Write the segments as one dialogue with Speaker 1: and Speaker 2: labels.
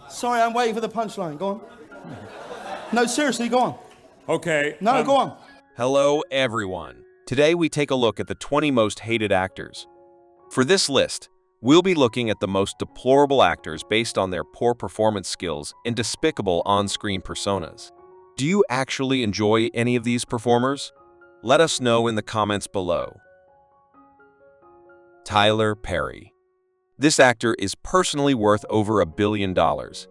Speaker 1: Sorry, I'm waiting for the punchline. Go on. No, seriously, go on.
Speaker 2: Okay.
Speaker 1: No, go on.
Speaker 3: Hello, everyone. Today we take a look at the 20 most hated actors. For this list, we'll be looking at the most deplorable actors based on their poor performance skills and despicable on-screen personas. Do you actually enjoy any of these performers? Let us know in the comments below. Tyler Perry. This actor is personally worth over $1 billion,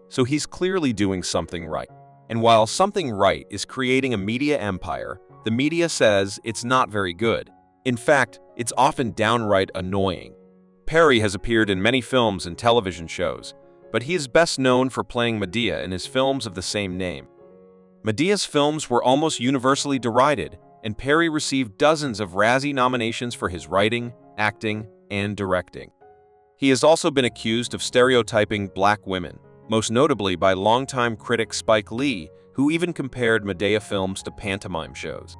Speaker 3: so he's clearly doing something right. And while something right is creating a media empire, the media says it's not very good. In fact, it's often downright annoying. Perry has appeared in many films and television shows, but he is best known for playing Medea in his films of the same name. Medea's films were almost universally derided, and Perry received dozens of Razzie nominations for his writing, acting, and directing. He has also been accused of stereotyping black women, most notably by longtime critic Spike Lee, who even compared Medea films to pantomime shows.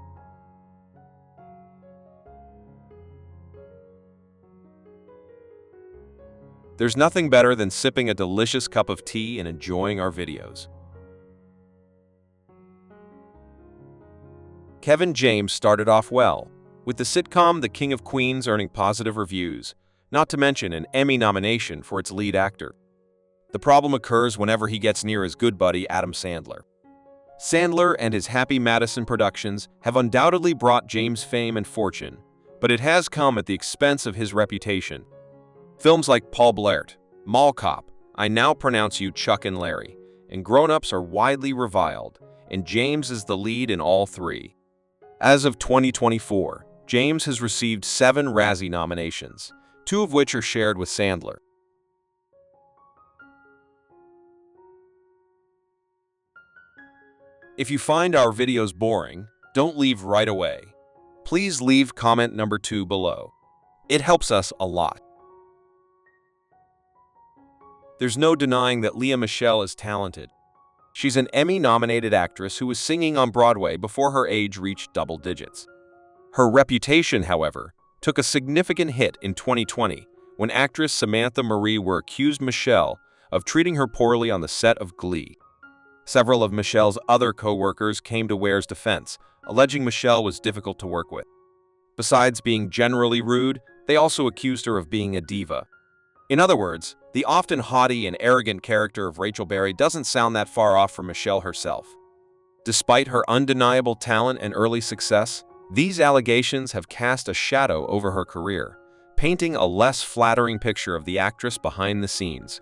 Speaker 3: There's nothing better than sipping a delicious cup of tea and enjoying our videos. Kevin James started off well, with the sitcom The King of Queens earning positive reviews, not to mention an Emmy nomination for its lead actor. The problem occurs whenever he gets near his good buddy Adam Sandler. Sandler and his Happy Madison Productions have undoubtedly brought James fame and fortune, but it has come at the expense of his reputation. Films like Paul Blart, Mall Cop, I Now Pronounce You Chuck and Larry, and Grown Ups are widely reviled, and James is the lead in all three. As of 2024, James has received 7 Razzie nominations, 2 of which are shared with Sandler. If you find our videos boring, don't leave right away. Please leave comment number 2 below. It helps us a lot. There's no denying that Lea Michele is talented. She's an Emmy-nominated actress who was singing on Broadway before her age reached double digits. Her reputation, however, took a significant hit in 2020 when actress Samantha Marie Were accused Michele of treating her poorly on the set of Glee. Several of Michele's other co-workers came to Ware's defense, alleging Michele was difficult to work with. Besides being generally rude, they also accused her of being a diva. In other words, the often haughty and arrogant character of Rachel Berry doesn't sound that far off from Michele herself. Despite her undeniable talent and early success, these allegations have cast a shadow over her career, painting a less flattering picture of the actress behind the scenes.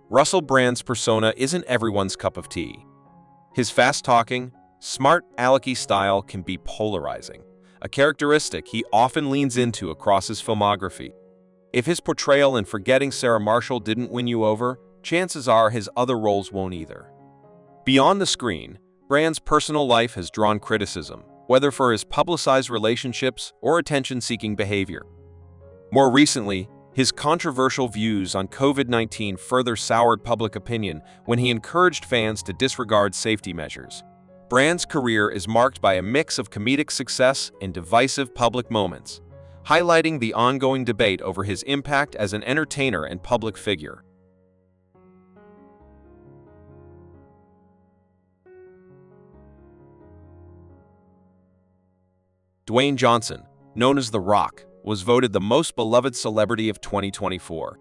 Speaker 3: Russell Brand's persona isn't everyone's cup of tea. His fast-talking, smart, alecky style can be polarizing, a characteristic he often leans into across his filmography. If his portrayal in Forgetting Sarah Marshall didn't win you over, chances are his other roles won't either. Beyond the screen, Brand's personal life has drawn criticism, whether for his publicized relationships or attention-seeking behavior. More recently, his controversial views on COVID-19 further soured public opinion when he encouraged fans to disregard safety measures. Brand's career is marked by a mix of comedic success and divisive public moments, highlighting the ongoing debate over his impact as an entertainer and public figure. Dwayne Johnson, known as The Rock, was voted the most beloved celebrity of 2024.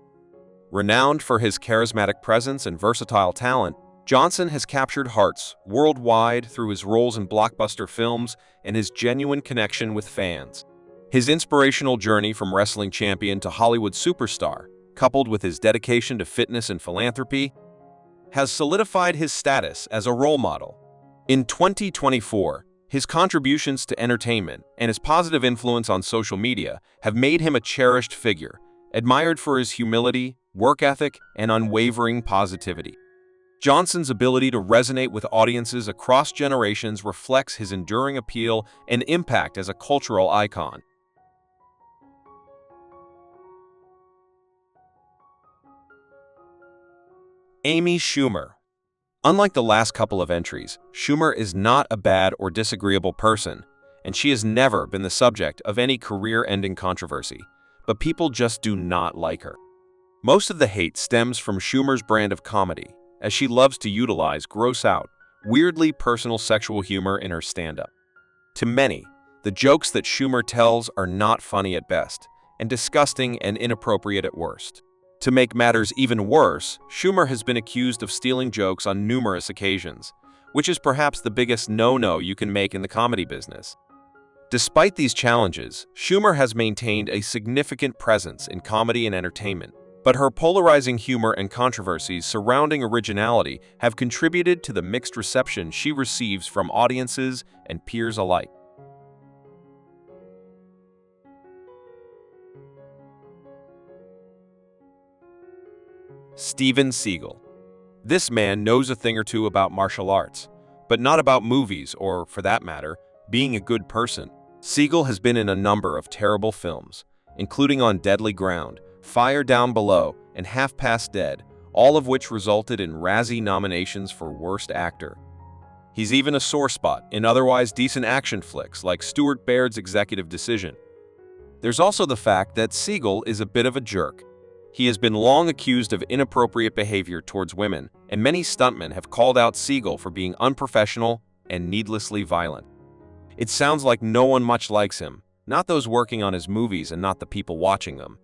Speaker 3: Renowned for his charismatic presence and versatile talent, Johnson has captured hearts worldwide through his roles in blockbuster films and his genuine connection with fans. His inspirational journey from wrestling champion to Hollywood superstar, coupled with his dedication to fitness and philanthropy, has solidified his status as a role model. In 2024, his contributions to entertainment and his positive influence on social media have made him a cherished figure, admired for his humility, work ethic, and unwavering positivity. Johnson's ability to resonate with audiences across generations reflects his enduring appeal and impact as a cultural icon. Amy Schumer. Unlike the last couple of entries, Schumer is not a bad or disagreeable person, and she has never been the subject of any career-ending controversy, but people just do not like her. Most of the hate stems from Schumer's brand of comedy, as she loves to utilize gross-out, weirdly personal sexual humor in her stand-up. To many, the jokes that Schumer tells are not funny at best, and disgusting and inappropriate at worst. To make matters even worse, Schumer has been accused of stealing jokes on numerous occasions, which is perhaps the biggest no-no you can make in the comedy business. Despite these challenges, Schumer has maintained a significant presence in comedy and entertainment, but her polarizing humor and controversies surrounding originality have contributed to the mixed reception she receives from audiences and peers alike. Steven Seagal. This man knows a thing or two about martial arts, but not about movies or, for that matter, being a good person. Seagal has been in a number of terrible films, including On Deadly Ground, Fire Down Below, and Half Past Dead, all of which resulted in Razzie nominations for Worst Actor. He's even a sore spot in otherwise decent action flicks like Stuart Baird's Executive Decision. There's also the fact that Seagal is a bit of a jerk. He has been long accused of inappropriate behavior towards women, and many stuntmen have called out Seagal for being unprofessional and needlessly violent. It sounds like no one much likes him, not those working on his movies and not the people watching them.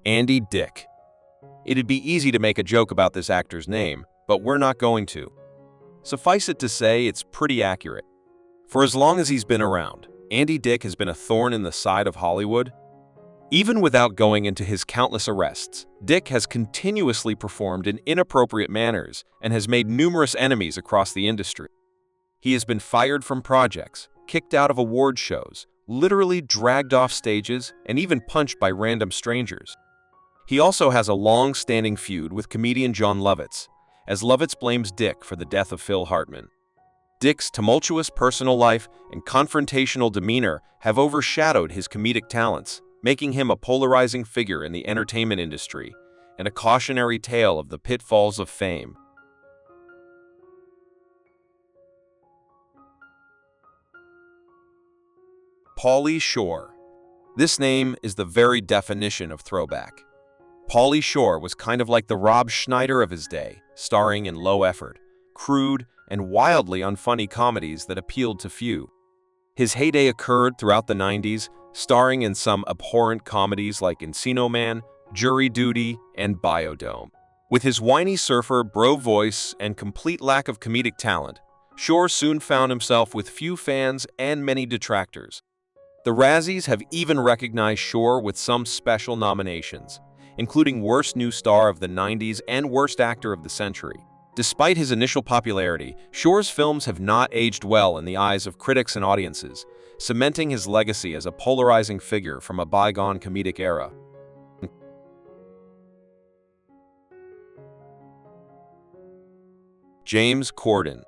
Speaker 3: Andy Dick. It'd be easy to make a joke about this actor's name, but we're not going to. Suffice it to say, it's pretty accurate. For as long as he's been around, Andy Dick has been a thorn in the side of Hollywood. Even without going into his countless arrests, Dick has continuously performed in inappropriate manners and has made numerous enemies across the industry. He has been fired from projects, kicked out of award shows, literally dragged off stages, and even punched by random strangers. He also has a long-standing feud with comedian Jon Lovitz, as Lovitz blames Dick for the death of Phil Hartman. Dick's tumultuous personal life and confrontational demeanor have overshadowed his comedic talents, making him a polarizing figure in the entertainment industry and a cautionary tale of the pitfalls of fame. Pauly Shore. This name is the very definition of throwback. Pauly Shore was kind of like the Rob Schneider of his day, starring in low-effort, crude, and wildly unfunny comedies that appealed to few. His heyday occurred throughout the 90s, starring in some abhorrent comedies like Encino Man, Jury Duty, and Biodome. With his whiny surfer, bro voice, and complete lack of comedic talent, Shore soon found himself with few fans and many detractors. The Razzies have even recognized Shore with some special nominations, including Worst New Star of the 90s and Worst Actor of the Century. Despite his initial popularity, Shore's films have not aged well in the eyes of critics and audiences, cementing his legacy as a polarizing figure from a bygone comedic era. James Corden.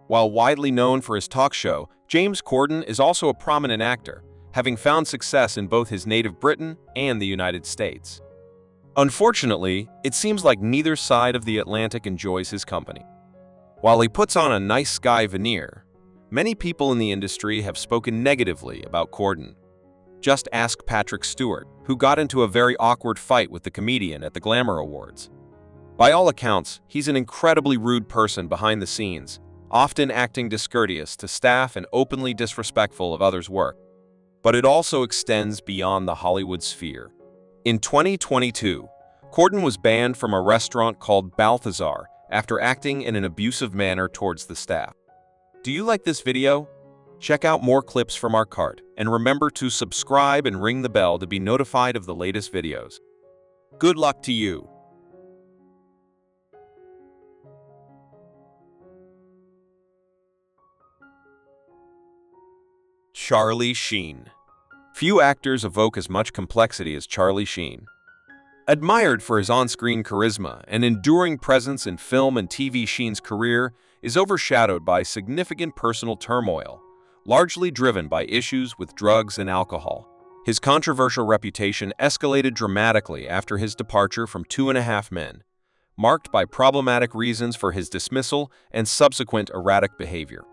Speaker 3: While widely known for his talk show, James Corden is also a prominent actor, having found success in both his native Britain and the United States. Unfortunately, it seems like neither side of the Atlantic enjoys his company. While he puts on a nice guy veneer, many people in the industry have spoken negatively about Corden. Just ask Patrick Stewart, who got into a very awkward fight with the comedian at the Glamour Awards. By all accounts, he's an incredibly rude person behind the scenes, often acting discourteous to staff and openly disrespectful of others' work. But it also extends beyond the Hollywood sphere. In 2022, Corden was banned from a restaurant called Balthazar after acting in an abusive manner towards the staff. Do you like this video? Check out more clips from our cart, and remember to subscribe and ring the bell to be notified of the latest videos. Good luck to you! Sheen. Few actors evoke as much complexity as Sheen. Admired for his on-screen charisma and enduring presence in film and TV, Sheen's career is overshadowed by significant personal turmoil, largely driven by issues with drugs and alcohol. His controversial reputation escalated dramatically after his departure from 2.5 Men, marked by problematic reasons for his dismissal and subsequent erratic behavior.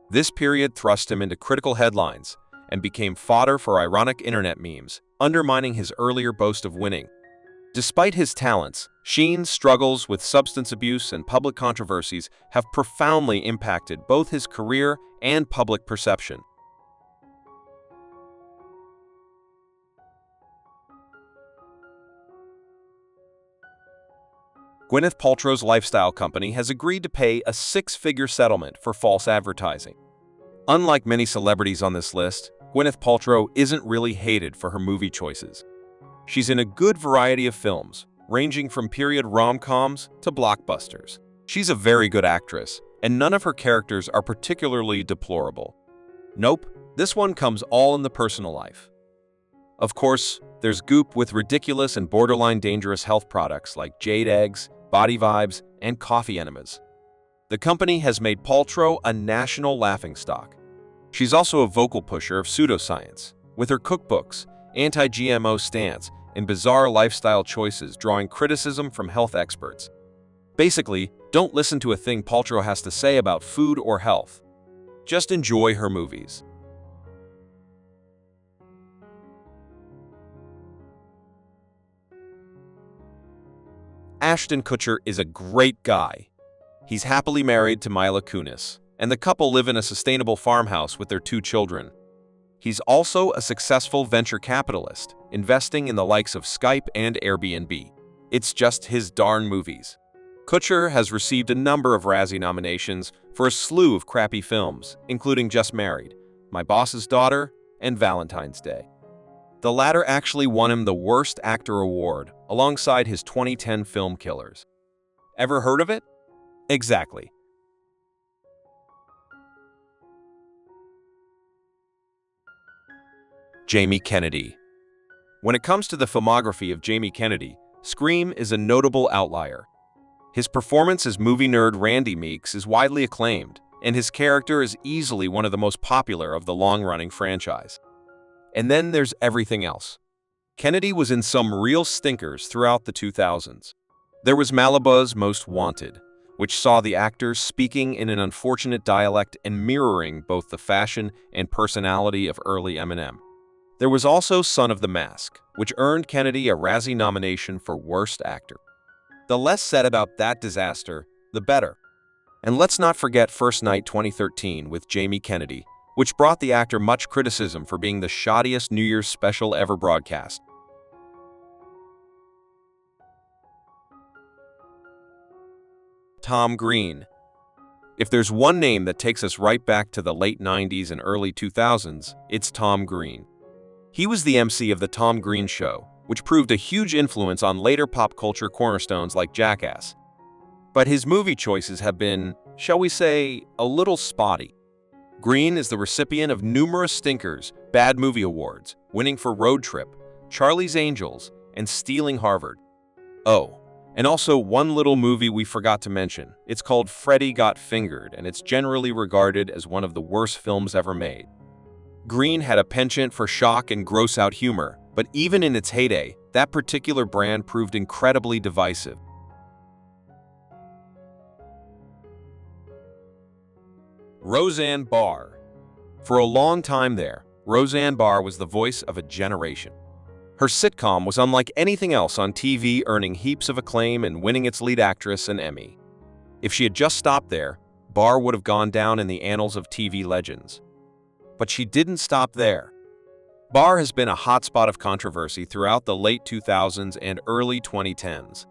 Speaker 3: This period thrust him into critical headlines and became fodder for ironic internet memes, undermining his earlier boast of winning. Despite his talents, Sheen's struggles with substance abuse and public controversies have profoundly impacted both his career and public perception. Gwyneth Paltrow's lifestyle company has agreed to pay a six-figure settlement for false advertising. Unlike many celebrities on this list, Gwyneth Paltrow isn't really hated for her movie choices. She's in a good variety of films, ranging from period rom-coms to blockbusters. She's a very good actress, and none of her characters are particularly deplorable. Nope, this one comes all in the personal life. Of course, there's Goop with ridiculous and borderline dangerous health products like jade eggs, body vibes, and coffee enemas. The company has made Paltrow a national laughingstock. She's also a vocal pusher of pseudoscience, with her cookbooks, anti-GMO stance, and bizarre lifestyle choices drawing criticism from health experts. Basically, don't listen to a thing Paltrow has to say about food or health. Just enjoy her movies. Ashton Kutcher is a great guy. He's happily married to Mila Kunis, and the couple live in a sustainable farmhouse with their 2 children. He's also a successful venture capitalist, investing in the likes of Skype and Airbnb. It's just his darn movies. Kutcher has received a number of Razzie nominations for a slew of crappy films, including Just Married, My Boss's Daughter, and Valentine's Day. The latter actually won him the Worst Actor award, alongside his 2010 film Killers. Ever heard of it? Exactly. Jamie Kennedy. When it comes to the filmography of Jamie Kennedy, Scream is a notable outlier. His performance as movie nerd Randy Meeks is widely acclaimed, and his character is easily one of the most popular of the long-running franchise. And then there's everything else. Kennedy was in some real stinkers throughout the 2000s. There was Malibu's Most Wanted, which saw the actors speaking in an unfortunate dialect and mirroring both the fashion and personality of early Eminem. There was also Son of the Mask, which earned Kennedy a Razzie nomination for Worst Actor. The less said about that disaster, the better. And let's not forget First Night 2013 with Jamie Kennedy, which brought the actor much criticism for being the shoddiest New Year's special ever broadcast. Tom Green. If there's one name that takes us right back to the late 90s and early 2000s, it's Tom Green. He was the MC of The Tom Green Show, which proved a huge influence on later pop culture cornerstones like Jackass. But his movie choices have been, shall we say, a little spotty. Green is the recipient of numerous stinkers, bad movie awards, winning for Road Trip, Charlie's Angels, and Stealing Harvard. Oh, and also one little movie we forgot to mention. It's called Freddy Got Fingered, and it's generally regarded as one of the worst films ever made. Green had a penchant for shock and gross-out humor, but even in its heyday, that particular brand proved incredibly divisive. Roseanne Barr. For a long time there, Roseanne Barr was the voice of a generation. Her sitcom was unlike anything else on TV, earning heaps of acclaim and winning its lead actress an Emmy. If she had just stopped there, Barr would have gone down in the annals of TV legends. But she didn't stop there. Barr has been a hotspot of controversy throughout the late 2000s and early 2010s.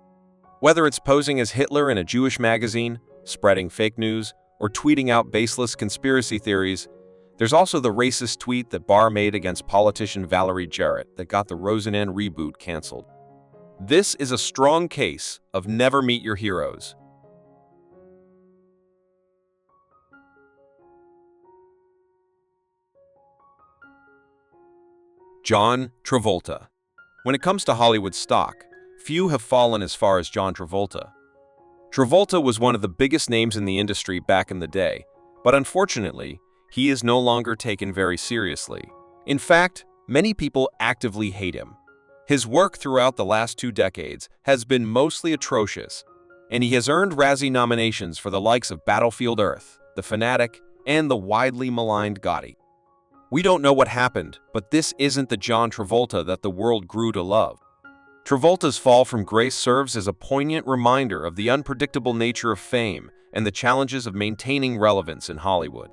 Speaker 3: Whether it's posing as Hitler in a Jewish magazine, spreading fake news, or tweeting out baseless conspiracy theories, there's also the racist tweet that Barr made against politician Valerie Jarrett that got the Roseanne reboot canceled. This is a strong case of never meet your heroes. John Travolta. When it comes to Hollywood stock, few have fallen as far as John Travolta. Travolta was one of the biggest names in the industry back in the day, but unfortunately, he is no longer taken very seriously. In fact, many people actively hate him. His work throughout the last 2 decades has been mostly atrocious. and he has earned Razzie nominations for the likes of Battlefield Earth, The Fanatic, and the widely maligned Gotti. We don't know what happened, but this isn't the John Travolta that the world grew to love. Travolta's fall from grace serves as a poignant reminder of the unpredictable nature of fame and the challenges of maintaining relevance in Hollywood.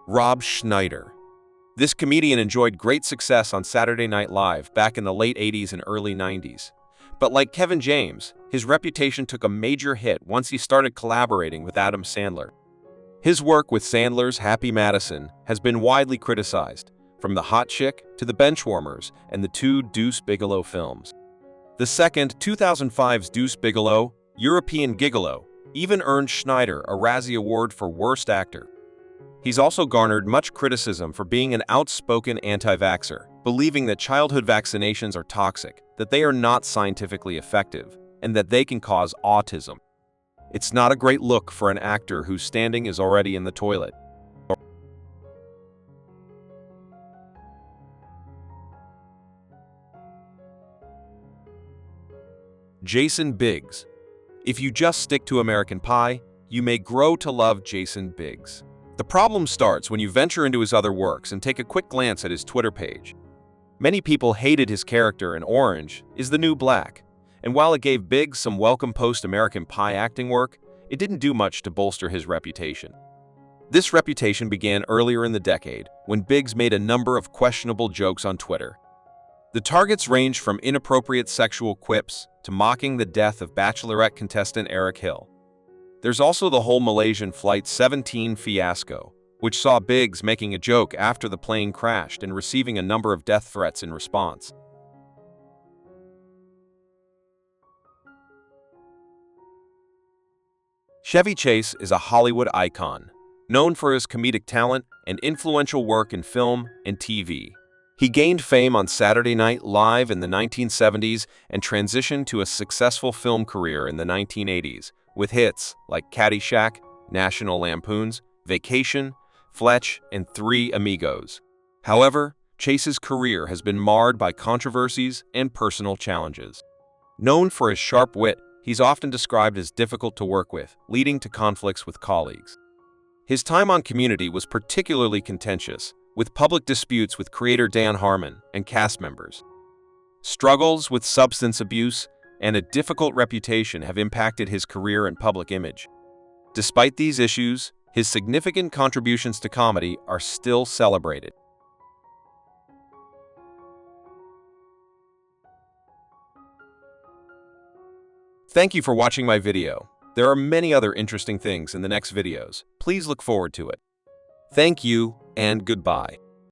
Speaker 3: Rob Schneider. This comedian enjoyed great success on Saturday Night Live back in the late 80s and early 90s. But like Kevin James, his reputation took a major hit once he started collaborating with Adam Sandler. His work with Sandler's Happy Madison has been widely criticized, from The Hot Chick to The Benchwarmers and the two Deuce Bigalow films. The second, 2005's Deuce Bigalow, European Gigolo, even earned Schneider a Razzie Award for Worst Actor. He's also garnered much criticism for being an outspoken anti-vaxxer, believing that childhood vaccinations are toxic, that they are not scientifically effective, and that they can cause autism. It's not a great look for an actor whose standing is already in the toilet. Jason Biggs. If you just stick to American Pie, you may grow to love Jason Biggs. The problem starts when you venture into his other works and take a quick glance at his Twitter page. Many people hated his character in Orange is the New Black, and while it gave Biggs some welcome post-American Pie acting work, it didn't do much to bolster his reputation. This reputation began earlier in the decade, when Biggs made a number of questionable jokes on Twitter. The targets ranged from inappropriate sexual quips to mocking the death of Bachelorette contestant Eric Hill. There's also the whole Malaysian Flight 17 fiasco, which saw Biggs making a joke after the plane crashed and receiving a number of death threats in response. Chevy Chase is a Hollywood icon, known for his comedic talent and influential work in film and TV. He gained fame on Saturday Night Live in the 1970s and transitioned to a successful film career in the 1980s, with hits like Caddyshack, National Lampoon's Vacation, Fletch, and Three Amigos. However, Chase's career has been marred by controversies and personal challenges. Known for his sharp wit, he's often described as difficult to work with, leading to conflicts with colleagues. His time on Community was particularly contentious, with public disputes with creator Dan Harmon and cast members. Struggles with substance abuse and a difficult reputation have impacted his career and public image. Despite these issues, his significant contributions to comedy are still celebrated. Thank you for watching my video. There are many other interesting things in the next videos. Please look forward to it. Thank you and goodbye.